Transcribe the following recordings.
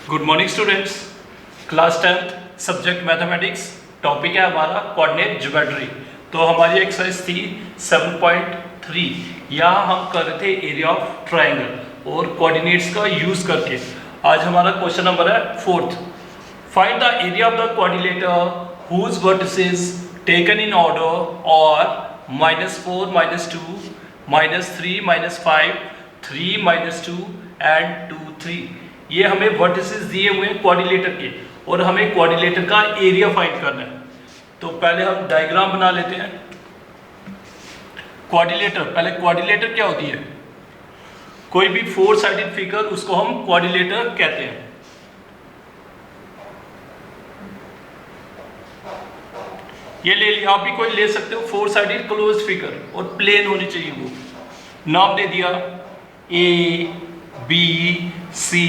Good morning students. Class 10th subject mathematics, topic है हमारा coordinate geometry. तो हमारी एक्सरसाइज थी 7.3। यहाँ हम कर रहे थे एरिया ऑफ ट्रायंगल और कोऑर्डिनेट्स का यूज करके। आज हमारा क्वेश्चन नंबर है 4th। Find the area of the quadrilateral whose vertices taken in order or -4, -2, -3, -5, 3, -2 and 2, 3। ये हमें वर्टिसेस दिए हुए हैं क्वाड्रिलेटर के और हमें क्वाड्रिलेटर का एरिया फाइंड करना है। तो पहले हम डायग्राम बना लेते हैं। क्वाड्रिलेटर, पहले क्वाड्रिलेटर क्या होती है? कोई भी 4 साइडेड फिगर, उसको हम क्वाड्रिलेटर कहते हैं। ये ले लिया, आप भी कोई ले सकते हो 4 साइडेड क्लोज्ड फिगर और प्लेन होनी चाहिए। वो नाम दे दिया ए बी सी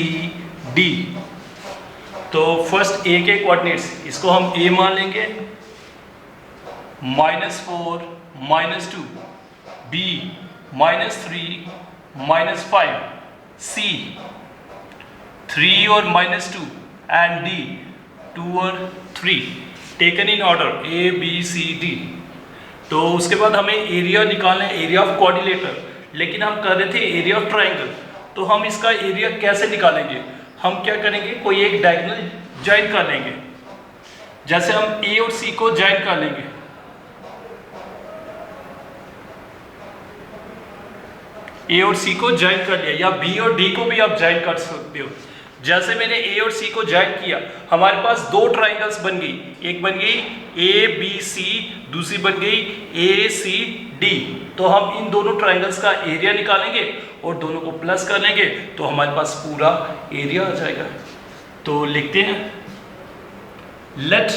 डी। तो फर्स्ट ए के कोऑर्डिनेट्स, इसको हम ए मान लेंगे, -4, -2, बी -3, -5, सी 3 और -2 एंड डी 2 और 3, taken in order A B C D. तो उसके बाद हमें एरिया निकालना है, एरिया ऑफ क्वाड्रिलेटर। लेकिन हम कर रहे थे एरिया ऑफ ट्रायंगल, तो हम इसका एरिया कैसे निकालेंगे? हम क्या करेंगे, कोई एक डायगोनल ज्वाइन कर लेंगे। जैसे हम ए और सी को ज्वाइन कर लेंगे, ए और सी को ज्वाइन कर लिया, या बी और डी को भी आप ज्वाइन कर सकते हो। जैसे मैंने ए और सी को ज्वाइन किया, हमारे पास 2 ट्राइंगल्स बन गई। एक बन गई ए बी सी, दूसरी बन गई ए सी डी। तो हम इन दोनों ट्राइंगल्स का एरिया निकालेंगे और दोनों को प्लस कर लेंगे, तो हमारे पास पूरा एरिया आ जाएगा। तो लिखते हैं, लेट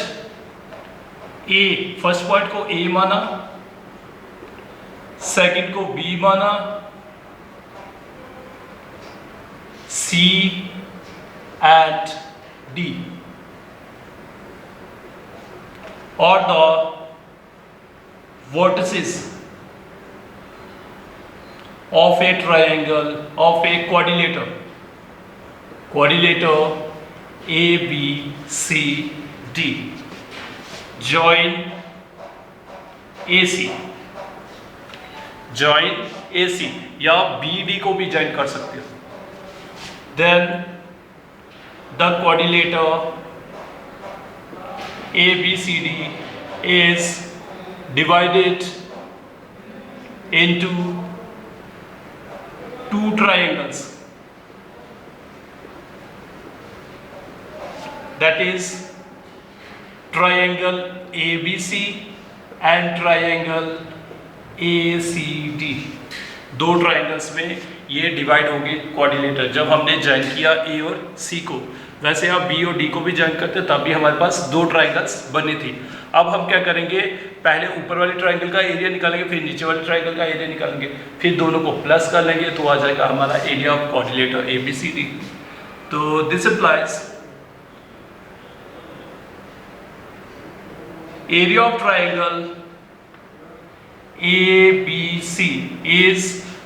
ए, फर्स्ट पॉइंट को ए माना, सेकंड को बी माना, सी and D, or the vertices of a triangle of a quadrilateral A B C D join AC, या BD को भी ज्वाइन कर सकते हो। Then the quadrilateral ABCD is divided into 2 triangles, that is triangle ABC and triangle ACD। 2 triangles में ये divide हो गए क्वाड्रिलेटर, जब हमने ज्वाइन किया ए और सी को। वैसे आप बी और डी को भी ज्वाइन करते, तब भी हमारे पास 2 ट्राइंगल्स बनी थी। अब हम क्या करेंगे, पहले ऊपर वाले ट्राइंगल का एरिया निकालेंगे, फिर नीचे वाले ट्राइंगल का एरिया निकालेंगे, फिर दोनों को प्लस कर लेंगे, तो आ जाएगा हमारा area of quadrilateral A B C D. तो this implies area of triangle A B C is,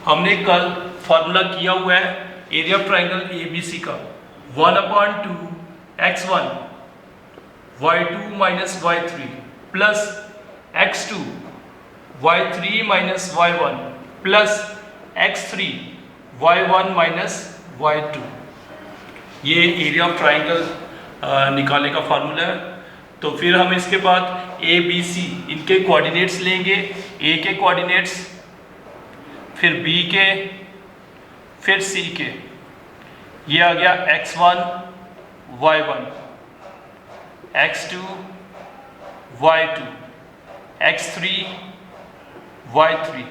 हमने कल फॉर्मूला किया हुआ है area of triangle A B C का, 1/2 x1 y2 minus y3 plus x2 y3 minus y1 plus x3 y1 minus y2। ये area of triangle निकालने का formula है। तो फिर हम इसके बाद ए बी सी, इनके कोऑर्डिनेट्स लेंगे, ए के कोऑर्डिनेट्स, फिर बी के, फिर सी के। ये आ गया x1 y1, x2 y2, x3 y3।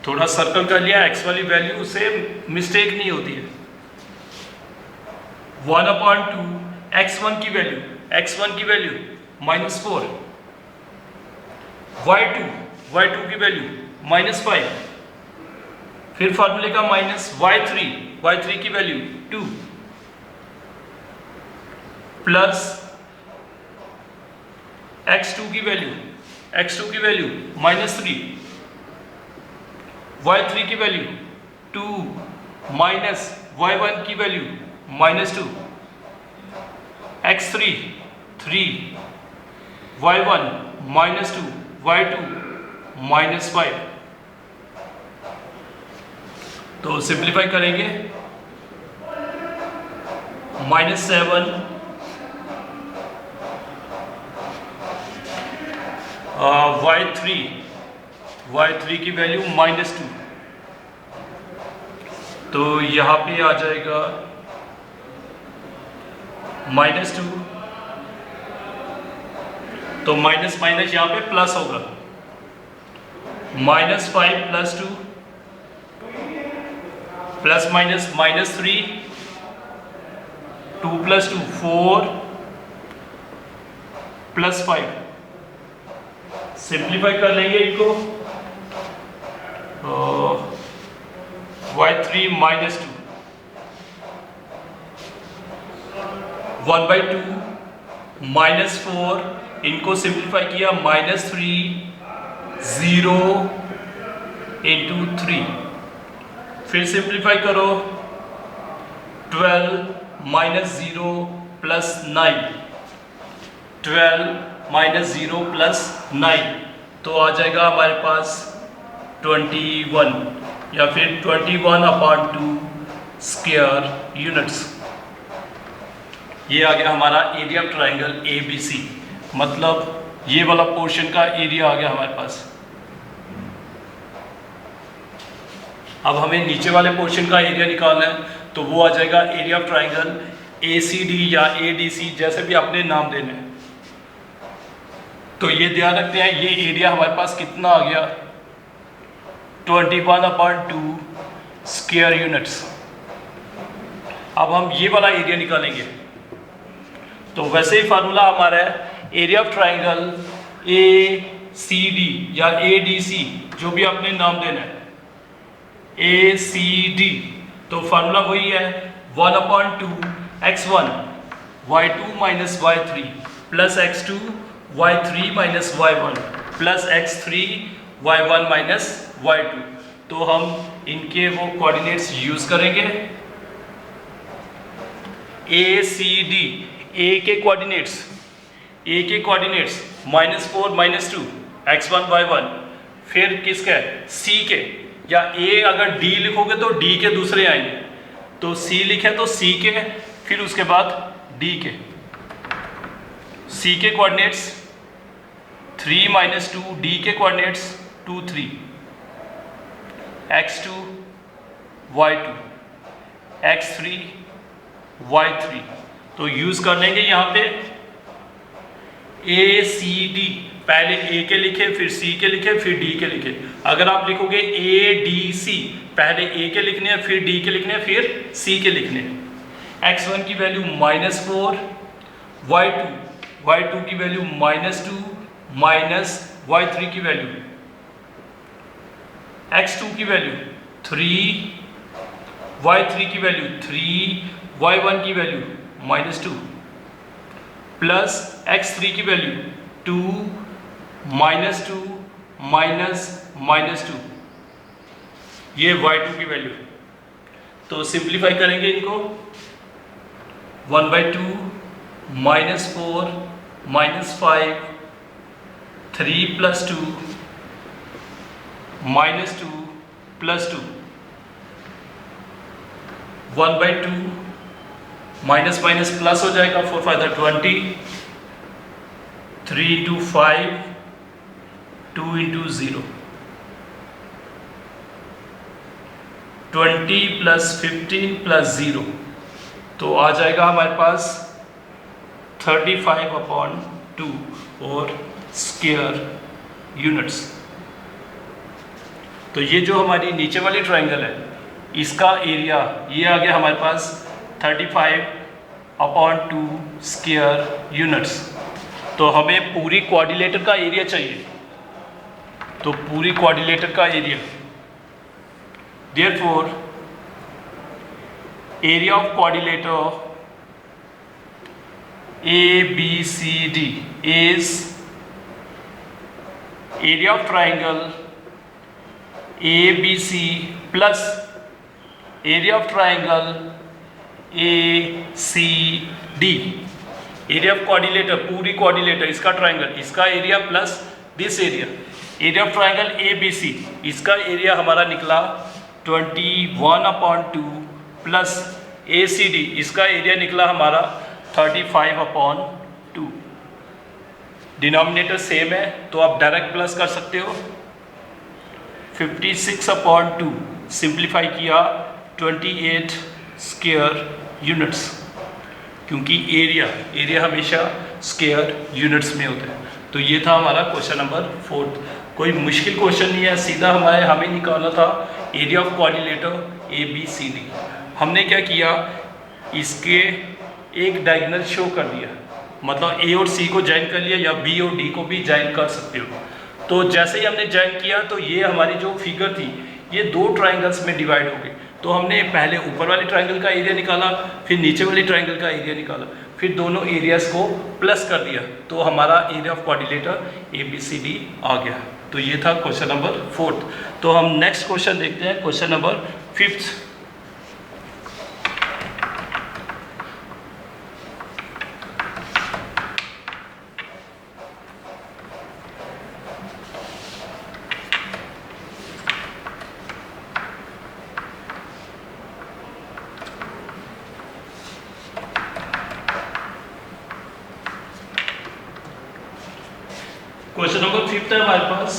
थोड़ा सर्कल कर लिया, x वाली वैल्यू से मिस्टेक नहीं होती है। 1/2 x1 की वैल्यू, -4, y2 की वैल्यू -5, फिर फार्मूले का y3 की वैल्यू 2, प्लस x2 की वैल्यू -3, y3 की वैल्यू 2 माइनस y1 की वैल्यू -2, x3 3, y1 -2, y2 -5। तो सिंप्लीफाई करेंगे, -7 y3 की वैल्यू -2, तो यहाँ पे आ जाएगा -2, तो माइनस माइनस यहाँ पे प्लस होगा, -5 + 2 प्लस माइनस -3, 2 + 2 4 +5। सिंप्लीफाई कर लेंगे इनको, y3 -2 1/2 -4, इनको सिंप्लीफाई किया, -3 0 × 3, फिर सिंप्लीफाई करो, 12 - 0 + 9, 12 - 0 + 9, तो आ जाएगा हमारे पास 21 या फिर 21/2 स्क्वायर यूनिट्स। ये आ गया हमारा एरिया ऑफ ट्रायंगल ABC, मतलब ये वाला पोर्शन का एरिया आ गया हमारे पास। अब हमें नीचे वाले पोर्शन का एरिया निकालना है, तो वो आ जाएगा एरिया ऑफ ट्रायंगल ACD या ADC, जैसे भी आपने नाम देने हैं। तो ये ध्यान रखते हैं, ये एरिया हमारे पास कितना आ गया, 21/2 स्क्वायर यूनिट्स। अब हम ये वाला एरिया निकालेंगे, तो वैसे ही फार्मूला हमारा है एरिया ऑफ ट्रायंगल ACD या ADC, जो भी आपने नाम देना है, ACD, तो फार्मूला वही है 1/2 x1 y2 - y3 + x2 y3 - y1 + x3 y1 - y2। तो हम इनके वो कोऑर्डिनेट्स यूज करेंगे। ACD, A के कोऑर्डिनेट्स -4 - 2 x1 y1, फिर किसके, C के, या A अगर D लिखोगे तो D के दूसरे आएंगे, तो C लिखे तो C के, फिर उसके बाद D के। C के कोऑर्डिनेट्स 3 - 2, D के coordinates 2 3, x2 y2 x3 y3, तो यूज कर लेंगे यहाँ पे ACD, पहले A के लिखे, फिर C के लिखे, फिर D के लिखे। अगर आप लिखोगे ADC, पहले A के लिखने हैं, फिर D के लिखने हैं, फिर C के लिखने हैं। x1 की वैल्यू -4, y2 की वैल्यू -2 माइनस y3 की वैल्यू, x2 की वैल्यू 3, y3 की वैल्यू 3, y1 की वैल्यू -2 प्लस x3 की वैल्यू 2 -2 -2, ये y2 की वैल्यू। तो सिंप्लीफाई करेंगे इनको, 1/2 -4 -5 3 + 2 -2 + 2, 1/2 माइनस माइनस प्लस हो जाएगा, 4 × 5 = 20, 3 × 5 2 × 0, 20 + 15 + 0, तो आ जाएगा हमारे पास 35/2 और स्क्वायर यूनिट्स। तो ये जो हमारी नीचे वाली ट्रायंगल है, इसका एरिया ये आ गया हमारे पास 35/2 स्क्वायर यूनिट्स। तो हमें पूरी क्वाड्रिलेटर का एरिया चाहिए, तो पूरी क्वाड्रिलेटर का area, therefore area of quadrilateral ABCD is area of triangle ABC plus area of triangle ACD, area of quadrilateral, पूरी क्वाड्रिलेटर, इसका ट्राइंगल, इसका area plus this area, area of triangle ABC, इसका area हमारा निकला 21/2 plus ACD, इसका area निकला हमारा 35/2। Denominator same है तो आप डायरेक्ट प्लस कर सकते हो। 56/2 सिंप्लीफाई किया 28 स्क्वायर यूनिट्स, क्योंकि एरिया हमेशा स्क्वायर यूनिट्स में होता है। तो ये था हमारा क्वेश्चन नंबर 4। कोई मुश्किल क्वेश्चन नहीं है, सीधा हमें निकालना था एरिया ऑफ क्वाड्रिलेटर ABCD। हमने क्या किया, इसके एक डायगोनल शो कर दिया, मतलब A और C को ज्वाइन कर लिया, या B और D को भी ज्वाइन कर सकते हो। तो जैसे ही हमने ज्वाइन किया तो ये हमारी जो फिगर थी ये दो ट्राइंगल्स में डिवाइड हो गई। तो हमने पहले ऊपर वाले ट्राइंगल का एरिया निकाला, फिर नीचे वाले ट्राइंगल का एरिया निकाला, फिर दोनों एरियाज को प्लस कर दिया, तो हमारा एरिया ऑफ क्वाड्रिलेटर ABCD आ गया। तो ये था क्वेश्चन नंबर 4। तो हम नेक्स्ट क्वेश्चन देखते हैं, क्वेश्चन नंबर 5। क्वेश्चन नंबर 5 है हमारे पास।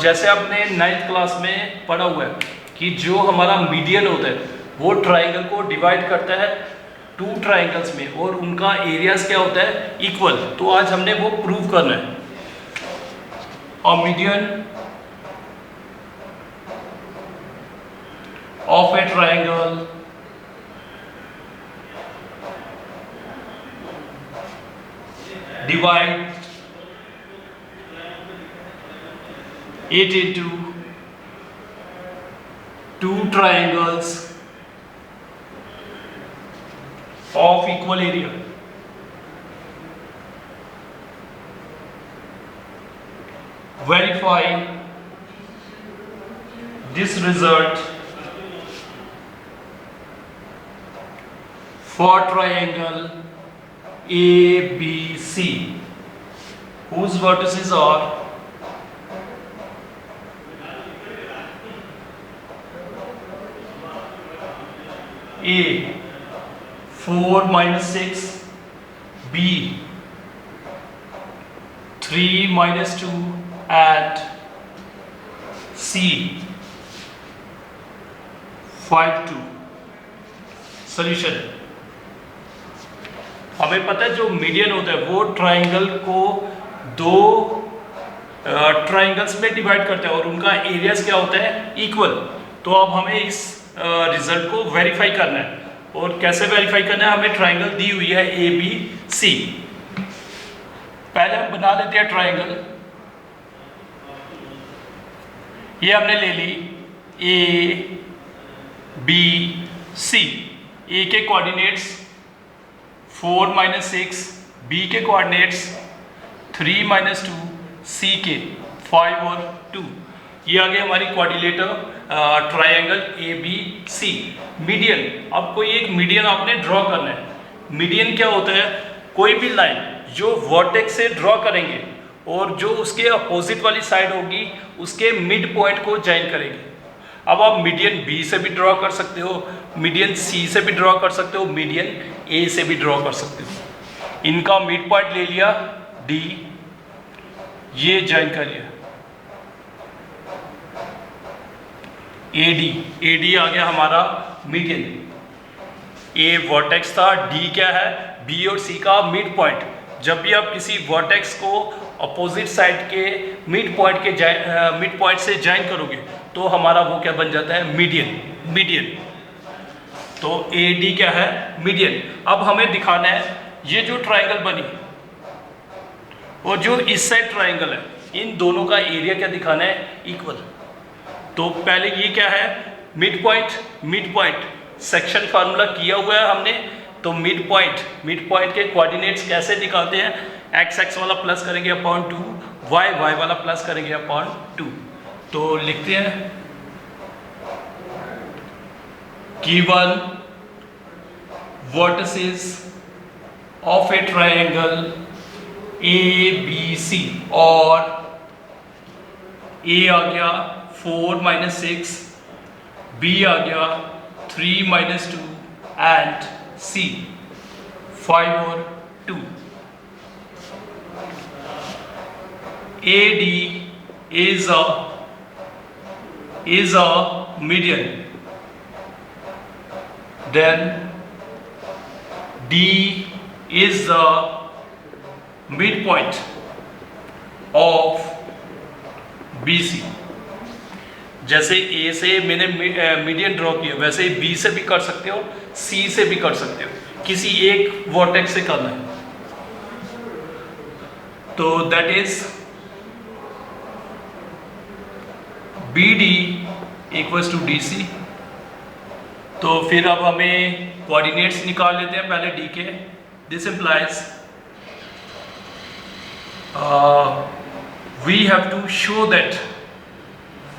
जैसे आपने 9th क्लास में पढ़ा हुआ है कि जो हमारा मीडियन होता है वो ट्राइंगल को डिवाइड करता है 2 ट्राइंगल्स में, और उनका एरियाज क्या होता है, इक्वल। तो आज हमने वो प्रूव करना है। और median of A triangle divide it into 2 triangles of equal area. Verify this result for triangle ABC, whose vertices are A 4 - 6, B 3 - 2, and C 5 2। Solution, हमें पता है जो मीडियन होता है वो ट्राइंगल को 2 ट्राइंगल्स में डिवाइड करता है, और उनका एरियाज क्या होता है, इक्वल। तो अब हमें इस रिजल्ट को वेरीफाई करना है, और कैसे वेरीफाई करना है, हमें ट्राइंगल दी हुई है ABC। पहले हम बना लेते हैं ट्राइंगल। ये हमने ले ली ABC। A के कोऑर्डिनेट्स 4 - 6, B के कोऑर्डिनेट्स 3 - 2, C के 5 और 2। ये आ गई हमारी क्वाड्रिलेटर ट्रायंगल ABC। मीडियन, अब कोई एक मीडियन आपने ड्रॉ करना है। मीडियन क्या होता है, कोई भी लाइन जो वर्टेक्स से ड्रॉ करेंगे और जो उसके अपोजिट वाली साइड होगी उसके मिड पॉइंट को ज्वाइन करेगी। अब आप मीडियन B से भी ड्रॉ कर सकते हो, मीडियन C से भी ड्रॉ कर सकते हो, मीडियन A से भी ड्रॉ कर सकते हो। इनका मिड पॉइंट ले लिया D, ये ज्वाइन कर लिया AD आ गया हमारा मीडियन। A वर्टेक्स था, D क्या है, B और C का मिड पॉइंट। जब भी आप किसी वर्टेक्स को अपोजिट साइड के मिड पॉइंट से ज्वाइन करोगे तो हमारा वो क्या बन जाता है, मीडियन। तो AD क्या है, मीडियन। अब हमें दिखाना है ये जो ट्राइंगल बनी और जो इस साइड ट्राइंगल है, इन दोनों का एरिया क्या दिखाना है, इक्वल। तो पहले ये क्या है, मिड पॉइंट सेक्शन फार्मूला किया हुआ है हमने। तो मिड पॉइंट के कोऑर्डिनेट्स कैसे निकालते हैं, x वाला प्लस करेंगे अपॉन 2, y वाला प्लस करेंगे अपॉन 2। तो लिखते हैं given vertices of a triangle ABC और A आ गया 4 - 6, B आ गया 3 - 2 and C 5 और 2. AD is a median. Then D is the midpoint of BC. जैसे A से मैंने मीडियन ड्रॉ किया, वैसे ही B से भी कर सकते हो, C से भी कर सकते हो, किसी एक वर्टेक्स से करना है. तो that is BD equals to DC. तो फिर अब हमें कोऑर्डिनेट्स निकाल लेते हैं पहले D के. This implies we have to show that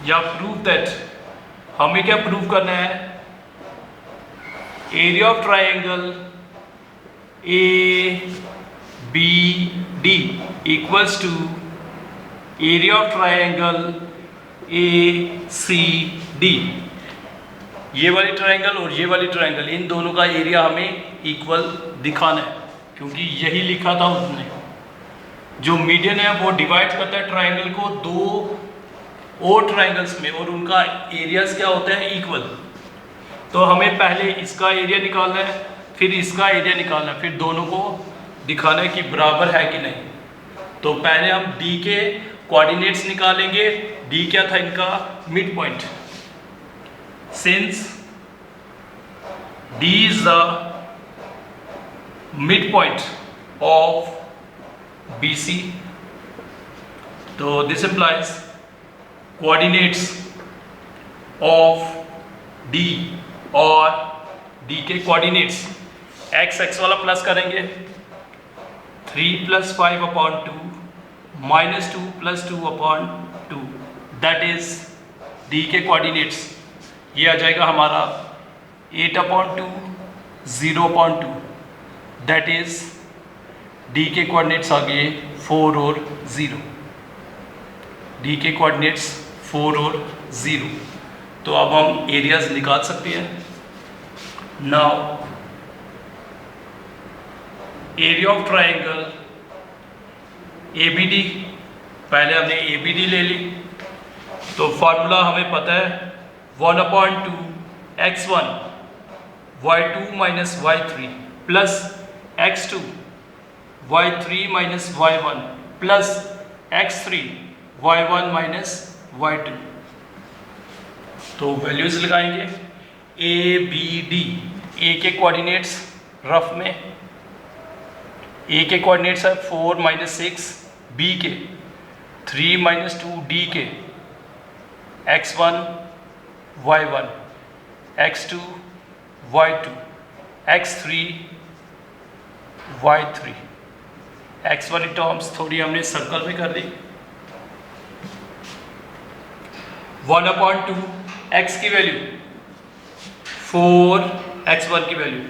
या प्रूव दैट. हमें क्या प्रूव करना है? Area of triangle ABD equals to area of triangle ACD. ये वाली ट्राइंगल और ये वाली ट्राइंगल, इन दोनों का एरिया हमें इक्वल दिखाना है, क्योंकि यही लिखा था उसने. जो मीडियन है वो डिवाइड करता है ट्राइंगल को दो और ट्राइंगल्स में, और उनका एरियाज क्या होता है? इक्वल. तो हमें पहले इसका एरिया निकालना है, फिर इसका एरिया निकालना है, फिर दोनों को दिखाना है कि बराबर है कि नहीं. तो पहले हम D के कोऑर्डिनेट्स निकालेंगे. D क्या था इनका? Mid point. Since D is the midpoint of BC, so this implies coordinates of D और D के coordinates x वाला प्लस करेंगे 3 + 5/2 -2 + 2/2. that is D के coordinates. ये आ जाएगा हमारा 8/2 0/2. दैट इज D के कोऑर्डिनेट्स आ गए 4 और 0. D के कोऑर्डिनेट्स 4 और 0. तो अब हम एरियाज निकाल सकते हैं. Now area of triangle ABD, पहले हमने ABD ले ली. तो फॉर्मूला हमें पता है 1/2 x1 y2 - y3 plus x2 y3 - y1 plus x3 y1 - y2. तो वैल्यूज लगाएंगे. ABD, A के कोऑर्डिनेट्स रफ में A के कोऑर्डिनेट्स है 4 - 6, B के 3 - 2, D के x1 y1 x2 y2 x3 y3. x वाली टर्म्स थोड़ी हमने सर्कल में कर दी. 1/2 x की वैल्यू 4, x1 की value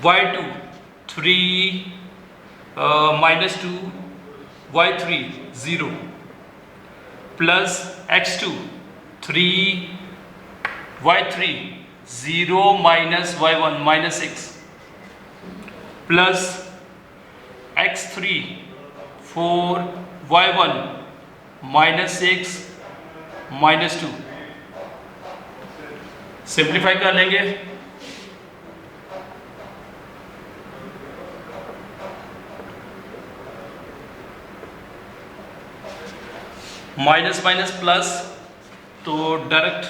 y2 3 -2 y3 0 plus x2 3 y3 0 - y1 -6 plus x3 4 y1 -6 -2. Simplify कर लेंगे. माइनस माइनस प्लस, तो डायरेक्ट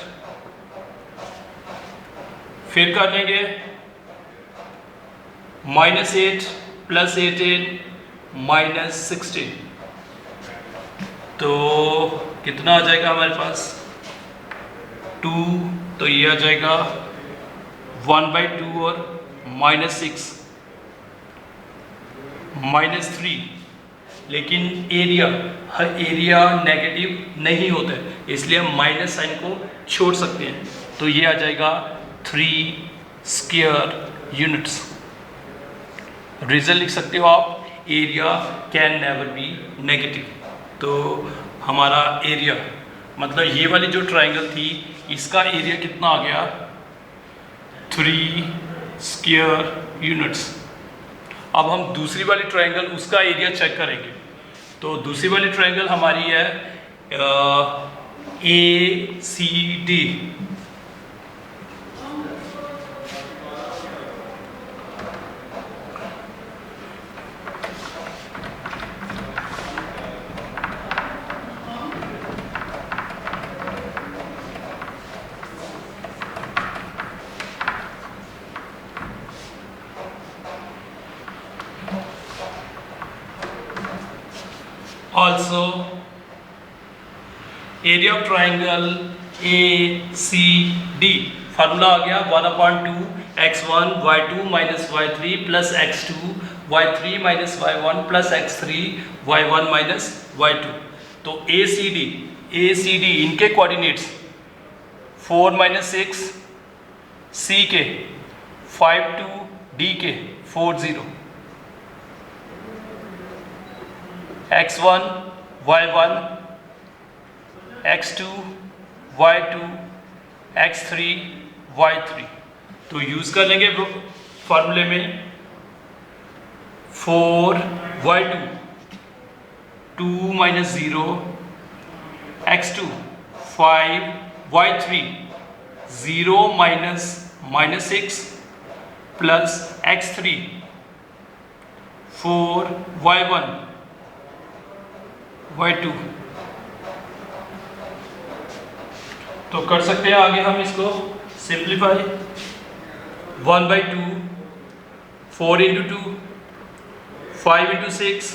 फिर कर लेंगे. -8 + 18 -16. तो कितना आ जाएगा हमारे पास? 2. तो ये आ जाएगा 1/2 और -6 -3 लेकिन एरिया नेगेटिव नहीं होता है, इसलिए हम माइनस साइन को छोड़ सकते हैं। तो ये आ जाएगा 3 स्क्वायर यूनिट्स। रिजल्ट लिख सकते हो आप, area can never be negative. तो हमारा एरिया मतलब ये वाली जो ट्राइंगल थी इसका एरिया कितना आ गया, 3 स्क्वायर यूनिट्स। अब हम दूसरी वाली ट्राइंगल उसका एरिया चेक करेंगे। तो दूसरी वाली ट्राइंगल हमारी है ACD। Also, area of triangle ACD formula आ गया 1/2 x1 y2 minus y3 plus x2 y3 minus y1 plus x3 y1 minus y2। तो ACD इनके कोऑर्डिनेट्स 4 - 6 C के 5 to D के 4 0 x1 y1 x2 y2 x3 y3। तो use कर लेंगे फॉर्मूले में 4y2 2 - 0 x2 5 y3 0 - 6 plus x3 4 y1 y2। तो कर सकते हैं आगे हम इसको सिंप्लीफाई। 1/2 4 × 2 5 × 6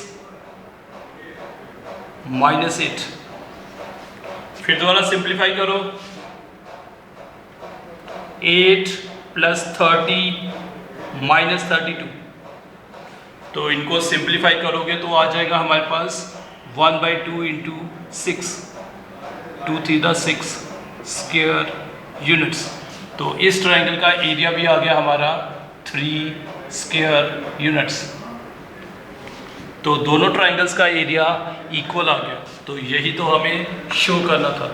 -8। फिर दोबारा सिंप्लीफाई करो, 8 + 30 - 32। तो इनको सिंप्लीफाई करोगे तो आ जाएगा हमारे पास 1/2 × 6 2 3 6 स्क्वायर यूनिट्स। तो इस ट्रायंगल का एरिया भी आ गया हमारा 3 स्क्वायर यूनिट्स। तो दोनों ट्रायंगल्स का एरिया इक्वल आ गया। तो यही तो हमें शो करना था।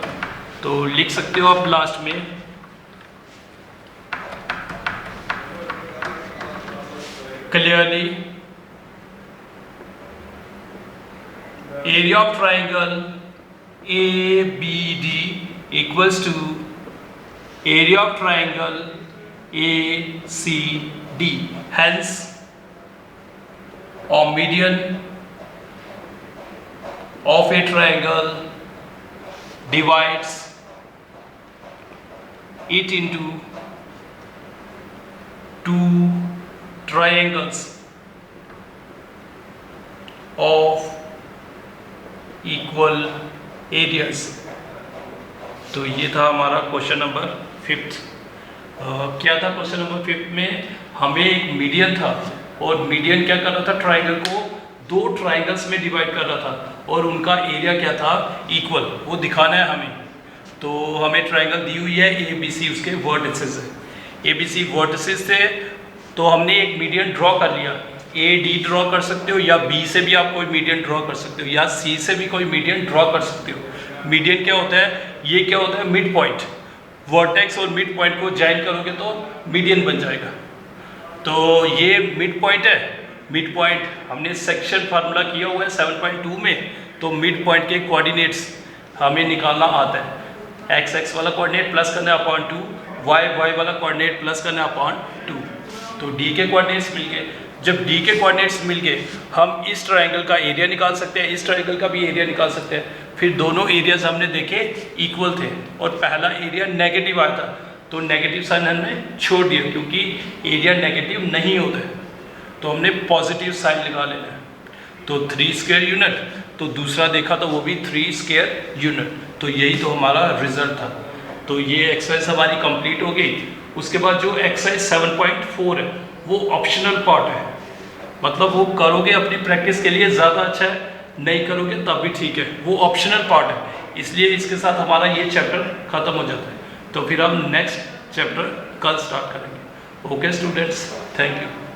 तो लिख सकते हो आप लास्ट में clearly area of triangle ABD equals to area of triangle ACD. Hence, a median of a triangle divides it into two triangles of equal areas. तो ये था हमारा क्वेश्चन नंबर 5। क्या था क्वेश्चन नंबर 5 में, हमें एक मीडियन था और मीडियन क्या कर रहा था, ट्राइंगल को 2 ट्राइंगल्स में डिवाइड कर रहा था और उनका एरिया क्या था, इक्वल, वो दिखाना है हमें। तो हमें ट्राइंगल दी हुई है ABC, उसके वर्टिसेस है, ABC वर्टिसेस थे। तो हमने एक मीडियन ड्रॉ कर लिया, AD ड्रॉ कर सकते हो या B से भी आप कोई मीडियन ड्रॉ कर सकते हो या C से भी कोई मीडियन ड्रॉ कर सकते हो। मीडियन क्या होता है, ये क्या होता है, मिड पॉइंट। वर्टेक्स और मिड पॉइंट को ज्वाइन करोगे तो मीडियन बन जाएगा। तो ये मिड पॉइंट है। मिड पॉइंट हमने सेक्शन फार्मूला किया हुआ है 7.2 में। तो मिड पॉइंट के कोऑर्डिनेट्स हमें निकालना आता है। x वाला कोऑर्डिनेट प्लस करना है अपॉन 2, y वाला कोऑर्डिनेट प्लस करना है अपॉन 2। तो D के कोऑर्डिनेट्स मिल गए। जब D के कोऑर्डिनेट्स मिल गए, हम इस ट्रायंगल का एरिया निकाल सकते हैं, इस ट्रायंगल का भी एरिया निकाल सकते हैं। फिर दोनों एरियाज हमने देखे इक्वल थे और पहला एरिया नेगेटिव आया था, तो नेगेटिव साइन हमने छोड़ दिया क्योंकि एरिया नेगेटिव नहीं होता है। तो हमने पॉजिटिव साइन लगा लेना है। तो 3 स्क्वायर यूनिट, तो दूसरा देखा तो वो भी 3 स्क्वायर यूनिट। तो यही तो हमारा रिजल्ट था। तो ये एक्सरसाइज हमारी कंप्लीट हो गई। उसके बाद जो एक्सरसाइज 7.4 है वो ऑप्शनल पार्ट है, मतलब वो करोगे अपनी प्रैक्टिस के लिए ज़्यादा अच्छा है। नहीं करोगे तब भी ठीक है, वो ऑप्शनल पार्ट है, इसलिए इसके साथ हमारा ये चैप्टर खत्म हो जाता है। तो फिर हम नेक्स्ट चैप्टर कल स्टार्ट करेंगे। Okay students, thank you.